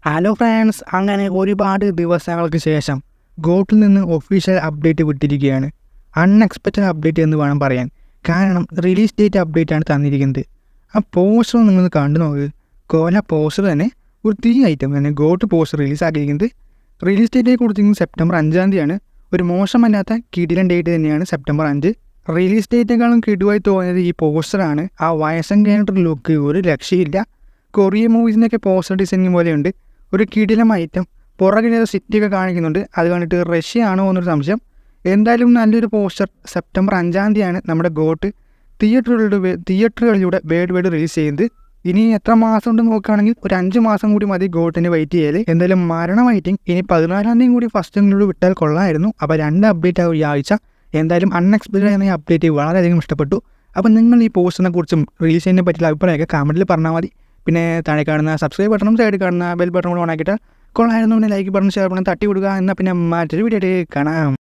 Hello friends, അങ്ങനെ ഒരുപാട് ദിവസങ്ങൾക്ക് ശേഷം ഗോട്ടിൽ നിന്ന് ഒഫീഷ്യൽ അപ്ഡേറ്റ് വിട്ടിരിക്കുകയാണ്. അൺഎക്സ്പെക്റ്റഡ് അപ്ഡേറ്റ് എന്ന് വേണം പറയാൻ. കാരണം റിലീസ് ഡേറ്റ് അപ്ഡേറ്റ് ആണ് തന്നിരിക്കുന്നത്. ആ പോസ്റ്റർ നിങ്ങൾ കണ്ടു നോക്ക്. കോല പോസ്റ്റർ തന്നെ ഒരു തീ ഐറ്റം തന്നെ ഗോട്ട് പോസ്റ്റർ റിലീസ് ആക്കിയിരിക്കുന്നത്. റിലീസ് ഡേറ്റിനെ കുറിച്ച് സെപ്റ്റംബർ 5-ാം തീയതിയാണ്. ഒരു മോശമല്ലാത്ത കിടിലൻ ഡേറ്റ് തന്നെയാണ് സെപ്റ്റംബർ 5. റിലീസ് ഡേറ്റിനേക്കാളും കിടുവായി തോന്നിയത് ഈ പോസ്റ്ററാണ്. ആ വയസ്സൻ ക്യാരക്ടർ ലുക്ക് ഒരു രക്ഷയില്ല. കൊറിയൻ മൂവീസിൻ്റെയൊക്കെ പോസ്റ്റർ ഡിസൈനിങ് പോലെയുണ്ട്. ഒരു കിടിലം ഐറ്റം. പുറകിൽ സിറ്റിയൊക്കെ കാണിക്കുന്നുണ്ട്. അത് കണ്ടിട്ട് റഷ്യ ആണോ എന്നൊരു സംശയം. എന്തായാലും നല്ലൊരു പോസ്റ്റർ. സെപ്റ്റംബർ 5-ാം തീയതിയാണ് നമ്മുടെ ഗോട്ട് തിയേറ്ററുകളിലൂടെ വേർഡ് റിലീസ് ചെയ്യുന്നത്. ഇനി എത്ര മാസം കൊണ്ട് നോക്കുകയാണെങ്കിൽ ഒരു 5 മാസം കൂടി മതി ഗോട്ടിന് വെയിറ്റ് ചെയ്യൽ. എന്തായാലും മരണ വെയിറ്റിംഗ്. ഇനി 14-ാം തീയതി കൂടി ഫസ്റ്റിനോട് വിട്ടാൽ കൊള്ളായിരുന്നു. അപ്പോൾ 2 അപ്ഡേറ്റ് ആവും ഈ ആഴ്ച. എന്തായാലും അൺഎക്സ്പെക്റ്റഡ് ആയ ഈ അപ്ഡേറ്റ് വളരെയധികം ഇഷ്ടപ്പെട്ടു. അപ്പോൾ നിങ്ങൾ ഈ പോസ്റ്ററിനെ കുറിച്ചും റിലീസ് ചെയ്യുന്നതിനെ പറ്റിയുള്ള അഭിപ്രായമൊക്കെ കമൻറ്റിൽ പറഞ്ഞാൽ മതി. പിന്നെ താഴെ കാണുന്ന സബ്സ്ക്രൈബ് ബട്ടണും സൈഡിൽ കാണുന്ന ബെൽ ബട്ടണും ഓൺ ആക്കിയിട്ട് കൊള്ളായിരുന്നു. പിന്നെ ലൈക്ക് ബട്ടൺ ഷെയർ ബട്ടൺ തട്ടി കൊടുക്കുക. എന്നാൽ പിന്നെ മറ്റൊരു വീഡിയോ കാണാം.